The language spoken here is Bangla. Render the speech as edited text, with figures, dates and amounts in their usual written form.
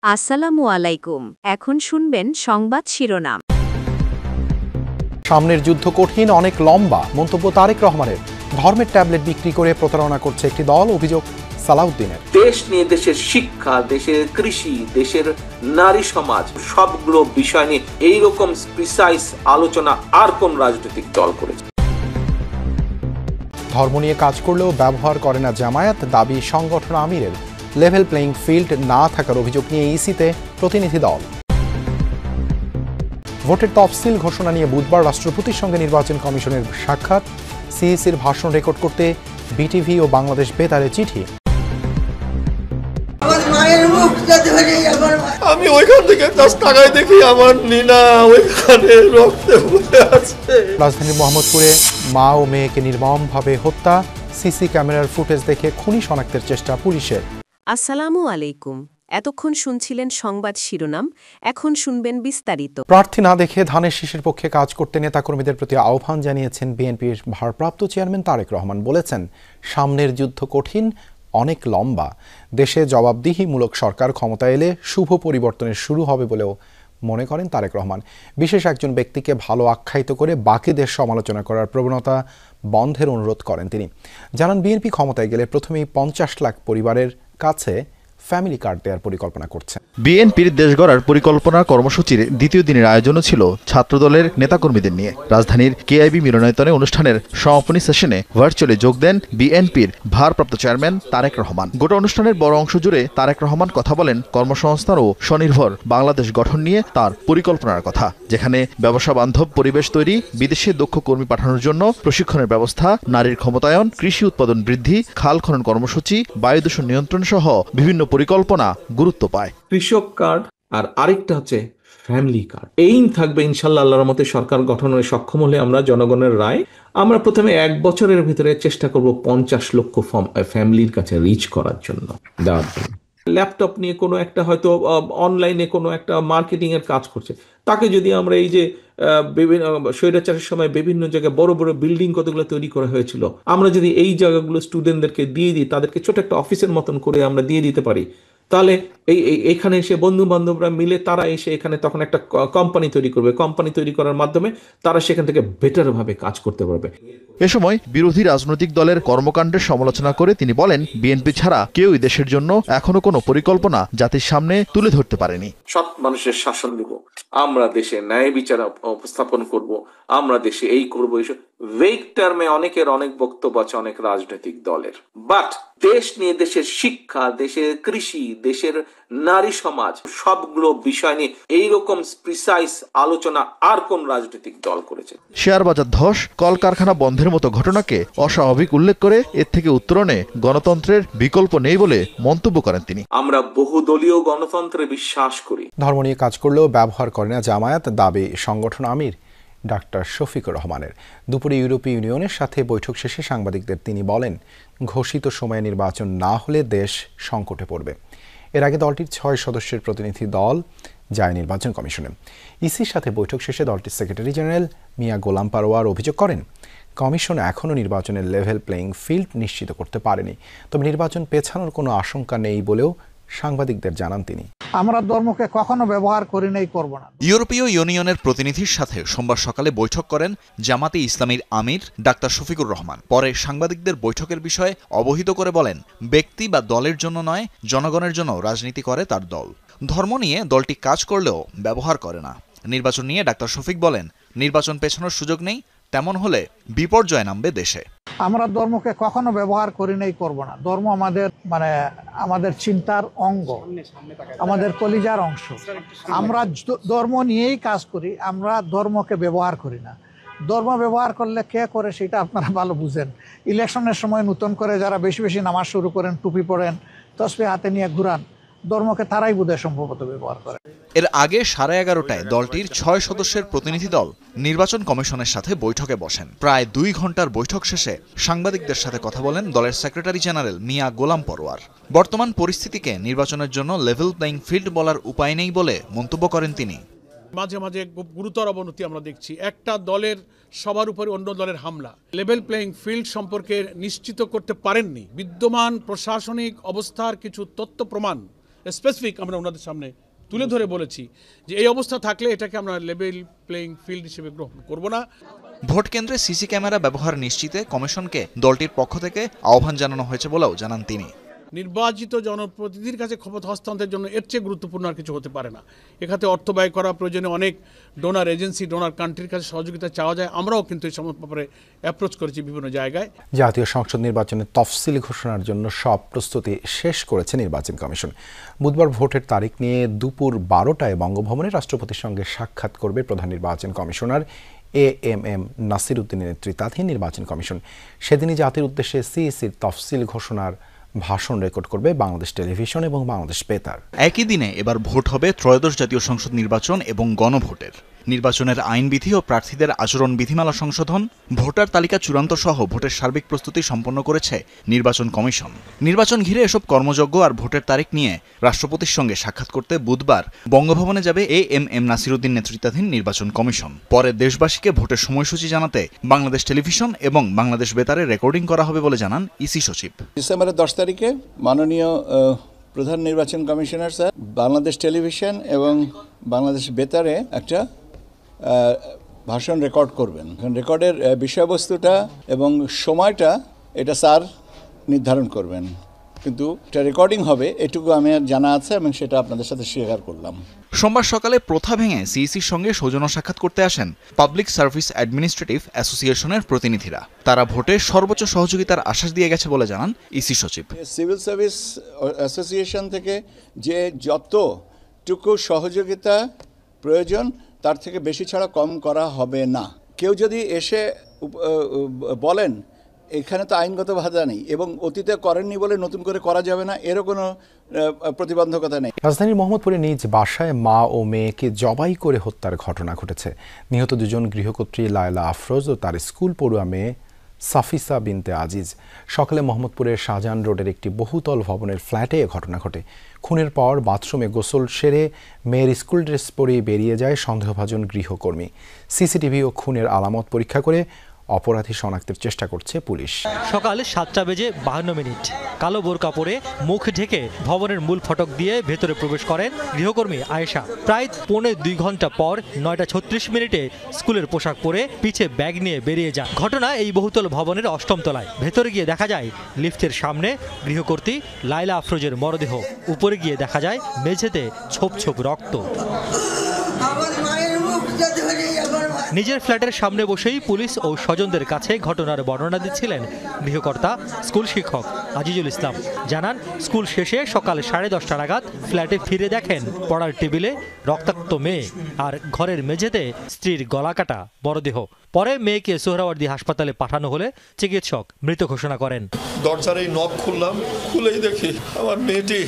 আসসালামু আলাইকুম। এখন শুনবেন সংবাদ শিরোনাম। সামনের যুদ্ধ কঠিন, অনেক লম্বা মন্তব্য তারেক রহমানের। ধর্মের ট্যাবলেট বিক্রি করে প্রতারণা করছে একটি দল, অভিযোগ সালাউদ্দিনের। দেশ নিয়ে, দেশের শিক্ষা, দেশের কৃষি, দেশের নারী সমাজ, সবগুলো বিষয় নিয়ে এইরকম প্রিসাইজ আলোচনা আর কোন রাজনৈতিক দল করেছে? ধর্ম নিয়ে কাজ করলেও ব্যবহার করে না জামায়াত, দাবি সংগঠন আমিরের। লেভেল প্লেইং ফিল্ড না থাকার অভিযোগ নিয়ে ইসিতে প্রতিনিধি দল। ভোটের তফসিল ঘোষণা নিয়ে বুধবার রাষ্ট্রপতির সঙ্গে নির্বাচন কমিশনের সাক্ষাৎ। সিইসির ভাষণ রেকর্ড করতে বিটিভি ও বাংলাদেশ বেতারে চিঠি। আমি ওইখান থেকে 10 টাকায় দেখি আমার নিনা ওইখানে রক্তে ভরে আছে। রাজধানীর মোহাম্মদপুরে মা ও মেয়েকে নির্মমভাবে হত্যা, সিসি ক্যামেরার ফুটেজ দেখে খুনি শনাক্তের চেষ্টা পুলিশের। আসসালামু আলাইকুম। এতক্ষণ শুনছিলেন সংবাদ শিরোনাম, এখন শুনবেন বিস্তারিত। প্রার্থী না দেখে ধানের শীষের পক্ষে কাজ করতে নেতাকর্মীদের প্রতি আহ্বান জানিয়েছেন বিএনপির ভারপ্রাপ্ত চেয়ারম্যান তারেক রহমান। বলেছেন, সামনের যুদ্ধ কঠিন, অনেক লম্বা। দেশে জবাবদিহিমূলক সরকার ক্ষমতা এলে শুভ পরিবর্তনের শুরু হবে বলেও মনে করেন তারেক রহমান। বিশেষ একজন ব্যক্তিকে ভালো আখ্যায়িত করে বাকিদের সমালোচনা করার প্রবণতা বন্ধের অনুরোধ করেন তিনি। জানান, বিএনপি ক্ষমতায় গেলে প্রথমেই 50 লাখ পরিবারের কাছে ফ্যামিলি কার্ড দেওয়ার পরিকল্পনা করছে। বিএনপির দেশ গড়ার পরিকল্পনা কর্মসূচির দ্বিতীয় দিনের আয়োজনও ছিল ছাত্রদলের নেতাকর্মীদের নিয়ে। রাজধানীর কেআইবি মিলনায়তনে অনুষ্ঠানের সমাপনী সেশনে ভার্চুয়ালি যোগ দেন বিএনপির ভারপ্রাপ্ত চেয়ারম্যান তারেক রহমান। গোটা অনুষ্ঠানের বড় অংশ জুড়ে তারেক রহমান কথা বলেন কর্মসংস্থান ও স্বনির্ভর বাংলাদেশ গঠন নিয়ে তার পরিকল্পনার কথা, যেখানে ব্যবসা বান্ধব পরিবেশ তৈরি, বিদেশে দক্ষ কর্মী পাঠানোর জন্য প্রশিক্ষণের ব্যবস্থা, নারীর ক্ষমতায়ন, কৃষি উৎপাদন বৃদ্ধি, খাল খনন কর্মসূচি, বায়ু দূষণ নিয়ন্ত্রণ সহ বিভিন্ন পরিকল্পনা গুরুত্ব পায়। কৃষক কার্ড আর আরেকটা হচ্ছে ফ্যামিলি কার্ড। এইম থাকবে ইনশাল্লাহ আল্লাহর মতে সরকার গঠনের সক্ষম হলে আমরা জনগণের রায় আমরা প্রথমে 1 বছরের ভিতরে চেষ্টা করব 50 লক্ষ ফ্যামিলির কাছে রিচ করার জন্য, দেওয়ার জন্য। ল্যাপটপ নিয়ে কোনো একটা হয়তো অনলাইনে কোনো একটা মার্কেটিং এর কাজ করছে, তাকে যদি আমরা এই যে বিভিন্ন স্বৈরাচারের সময় বিভিন্ন জায়গায় বড় বড় বিল্ডিং কতগুলো তৈরি করা হয়েছিল, আমরা যদি এই জায়গাগুলো স্টুডেন্টদেরকে দিয়ে দিই, তাদেরকে ছোট একটা অফিসের মতন করে আমরা দিয়ে দিতে পারি, তাহলে এখানে এসে বন্ধু বান্ধবরা মিলে তারা এসে এখানে তখন একটা কোম্পানি তৈরি করবে। কোম্পানি তৈরি করার মাধ্যমে তারা সেখান থেকে বেটার ভাবে কাজ করতে পারবে। এ সময় বিরোধী রাজনৈতিক দলের কর্মকাণ্ডের সমালোচনা করে তিনি বলেন, বিএনপি ছাড়া কেউই দেশের জন্য এখনো কোনো পরিকল্পনা জাতির সামনে তুলে ধরতে পারেনি। সৎ মানুষের শাসন দিব, আমরা দেশে ন্যায় বিচার উপস্থাপন করব, আমরা দেশে এই করবো, এইসব ভেগ টার্মে অনেকের অনেক বক্তব্য আছে অনেক রাজনৈতিক দলের। বাট দেশ নিয়ে, দেশের শিক্ষা, দেশের কৃষি, দেশের নারী সমাজ, সবগুলো বিষয় নিয়ে এইরকম প্রিসাইজ আলোচনা আর কোন রাজনৈতিক দল করেছে? শেয়ার বাজার ধস, কলকারখানা বন্ধের মতো ঘটনাকে অস্বাভাবিক উল্লেখ করে এর থেকে উত্তরণে গণতন্ত্রের বিকল্প নেই বলে মন্তব্য করেন তিনি। আমরা বহুদলীয় গণতন্ত্রে বিশ্বাস করি। ধর্ম নিয়ে কাজ করলেও ব্যবহার করে না জামায়াত, দাবি সংগঠন আমির ডাক্তার শফিকুর রহমানের। দুপুরে ইউরোপীয় ইউনিয়নের সাথে বৈঠক শেষে সাংবাদিকদের তিনি বলেন, ঘোষিত সময়ে নির্বাচন না হলে দেশ সংকটে পড়বে। এর আগে দলটির 6 সদস্যের প্রতিনিধি দল যায় নির্বাচন কমিশনে। ইসির সাথে বৈঠক শেষে দলটির সেক্রেটারি জেনারেল মিয়া গোলাম পারোয়ার অভিযোগ করেন, কমিশন এখনও নির্বাচনের লেভেল প্লেইং ফিল্ড নিশ্চিত করতে পারেনি। তবে নির্বাচন পেছানোর কোনো আশঙ্কা নেই বলেও সাংবাদিকদের জানান তিনি। আমরা ধর্মকে কখনো ব্যবহার করি নাই, করব না। ইউরোপীয় ইউনিয়নের প্রতিনিধির সাথে সোমবার সকালে বৈঠক করেন জামাতে ইসলামীর আমির ডাক্তার শফিকুর রহমান। পরে সাংবাদিকদের বৈঠকের বিষয়ে অবহিত করে বলেন, ব্যক্তি বা দলের জন্য নয়, জনগণের জন্য রাজনীতি করে তার দল। ধর্ম নিয়ে দলটি কাজ করলেও ব্যবহার করে না। নির্বাচন নিয়ে ডাক্তার শফিক বলেন, নির্বাচন পেছানোর সুযোগ নেই, তেমন হলে বিপর্যয় নামবে দেশে। আমরা ধর্মকে কখনো ব্যবহার করি নাই, করব না। ধর্ম আমাদের চিন্তার অঙ্গ, আমাদের কলিজার অংশ। আমরা ধর্ম নিয়েই কাজ করি, আমরা ধর্মকে ব্যবহার করি না। ধর্ম ব্যবহার করলে কে করে সেটা আপনারা ভালো বুঝেন। ইলেকশনের সময় নতুন করে যারা বেশি বেশি নামাজ শুরু করেন, টুপি পরেন, তসবিহ হাতে নিয়ে ঘুরান, ধর্মকে তারাই বোধহয় সম্ভবত ব্যবহার করে। এর আগে 11:30টায় দলটির 6 সদস্যের প্রতিনিধি দল নির্বাচন কমিশনের সাথে বৈঠকে বসেন। প্রায় 2 ঘন্টার বৈঠক শেষে সাংবাদিকদের সাথে কথা বলেন দলের সেক্রেটারি জেনারেল মিয়া গোলাম পরোয়ার। বর্তমান পরিস্থিতিকে নির্বাচনের জন্য লেভেল প্লেইং ফিল্ড বলার উপায় নেই বলে মন্তব্য করেন তিনি। মাঝে মাঝে গুরুতর অবনতি আমরা দেখছি, একটা দলের সবার উপরে অন্য দলের হামলা। লেভেল প্লেইং ফিল্ড সম্পর্কে নিশ্চিত করতে পারেননি। বিদ্যমান প্রশাসনিক অবস্থার কিছু তথ্য প্রমাণ স্পেসিফিক আমরা ওনাদের সামনে তুলে ধরে বলেছি যে এই অবস্থা থাকলে এটাকে আমরা লেভেল প্লেইং ফিল্ড হিসেবে গ্রহণ করব না। ভোট কেন্দ্রে সিসি ক্যামেরা ব্যবহার নিশ্চিতে কমিশনকে দলটির পক্ষ থেকে আহ্বান জানানো হয়েছে বলেও জানান তিনি। নির্বাচিত জনপ্রতিনিধির কাছে ক্ষমতা হস্তান্তরের জন্য এর চেয়ে গুরুত্বপূর্ণ আর কিছু হতে পারে না। এখানে অর্থ ব্যয় করা প্রয়োজনে অনেক ডোনার এজেন্সি, ডোনার কান্ট্রির কাছে সহযোগিতা চাওয়া যায়। আমরাও কিন্তু এই সমস্ত ব্যাপারে অ্যাপ্রোচ করেছি বিভিন্ন জায়গায়। জাতীয় সংসদ নির্বাচনের তফসিল ঘোষণার জন্য সব প্রস্তুতি শেষ করেছে নির্বাচন কমিশন। বুধবার ভোটের তারিখ নিয়ে দুপুর 12টায় বঙ্গভবনে রাষ্ট্রপতির সঙ্গে সাক্ষাৎ করবে প্রধান নির্বাচন কমিশনার AMM নাসির উদ্দিনের নেতৃত্বাধীন নির্বাচন কমিশন। সেদিনই জাতির উদ্দেশ্যে সিইসির তফসিল ঘোষণার ভাষণ রেকর্ড করবে বাংলাদেশ টেলিভিশন এবং বাংলাদেশ বেতার। একই দিনে এবার ভোট হবে ত্রয়োদশ জাতীয় সংসদ নির্বাচন এবং গণভোটের। নির্বাচনের আইনবিধি ও প্রার্থীদের আচরণ বিধিমালা সংশোধন, ভোটার তালিকা চূড়ান্ত সহ ভোটের সার্বিক প্রস্তুতি সম্পন্ন করেছে নির্বাচন কমিশন। নির্বাচন ঘিরে এসব কর্মযজ্ঞ আর ভোটের তারিখ নিয়ে রাষ্ট্রপতির সঙ্গে সাক্ষাৎ করতে বুধবার বঙ্গভবনে যাবে AMM নাসির উদ্দিন নেতৃত্বাধীন নির্বাচন কমিশন। পরে দেশবাসীকে ভোটের সময়সূচি জানাতে বাংলাদেশ টেলিভিশন এবং বাংলাদেশ বেতারে রেকর্ডিং করা হবে বলে জানান ইসি সচিব। ডিসেম্বরের 10 তারিখে মাননীয় প্রধান নির্বাচন কমিশনার স্যার বাংলাদেশ টেলিভিশন এবং বাংলাদেশ বেতারে একটা ভাষণ রেকর্ড করবেন। রেকর্ডের বিষয়বস্তুটা এবং সময়টা এটা স্যার নির্ধারণ করবেন, কিন্তু এটা রেকর্ডিং হবে এটুকু আমি জানা আছে এবং সেটা আপনাদের সাথে শেয়ার করলাম। সোমবার সকালে প্রথা ভেঙে সিইসির সঙ্গে সৌজন্য সাক্ষাৎ করতে আসেন পাবলিক সার্ভিস অ্যাডমিনিস্ট্রেটিভ অ্যাসোসিয়েশনের প্রতিনিধিরা। তারা ভোটে সর্বোচ্চ সহযোগিতার আশ্বাস দিয়ে গেছে বলে জানান ইসি সচিব। সিভিল সার্ভিস অ্যাসোসিয়েশন থেকে যে যতটুকু সহযোগিতা প্রয়োজন তার থেকে বেশি ছাড়া কম করা হবে না। কেউ যদি এসে বলেন এখানে তো আইনগত বাধা নেই এবং অতীতে করেননি বলে নতুন করে করা যাবে না, এরও কোনো প্রতিবন্ধকতা নেই। রাজধানীর মোহাম্মদপুরে নিজ বাসায় মা ও মেয়েকে জবাই করে হত্যার ঘটনা ঘটেছে। নিহত দুজন গৃহকর্ত্রী লায়লা আফরোজ ও তার স্কুল পড়ুয়া মেয়ে সাফিসা বিনতে আজিজ। সকালে মোহাম্মদপুরের শাহজাহান রোডের একটি বহুতল ভবনের ফ্ল্যাটে এ ঘটনা ঘটে। খুনের পর বাথরুমে গোসল সেরে মেয়ের স্কুল ড্রেস পরে বেরিয়ে যায় সন্দেহভাজন গৃহকর্মী। সিসিটিভি ও খুনের আলামত পরীক্ষা করে অপরাধী শনাক্তের চেষ্টা করছে পুলিশ। সকাল 7:52 কালো বোরকা পরে মুখ ঢেকে ভবনের মূল ফটক দিয়ে ভেতরে প্রবেশ করেন গৃহকর্মী আয়েশা। প্রায় 2.25 ঘন্টা পর 9:36 স্কুলের পোশাক পরে পিছে ব্যাগ নিয়ে বেরিয়ে যান। ঘটনা এই বহুতল ভবনের 8ম তলায়। ভেতরে গিয়ে দেখা যায় লিফটের সামনে গৃহকর্ত্রী লায়লা আফরোজের মরদেহ। উপরে গিয়ে দেখা যায় মেঝেতে ছোপ ছোপ রক্ত। নিজের ফ্ল্যাটের সামনে বসেই পুলিশ ও স্বজনদের কাছে ঘটনার বর্ণনা দিচ্ছিলেন গৃহকর্তা স্কুল শিক্ষক আজিজুল ইসলাম। জানান, স্কুল শেষে সকাল 10:30 নাগাদ ফ্ল্যাটে ফিরে দেখেন পড়ার টেবিলে রক্তাক্ত মেয়ে আর ঘরের মেঝেতে স্ত্রীর গলাকাটা মরদেহ। পরে মেয়েকে সোহরাওয়ার্দী হাসপাতালে পাঠানো হলে চিকিৎসক মৃত ঘোষণা করেন। দরজার এই নব খুললাম, খুলেই দেখি আমার মেয়েটি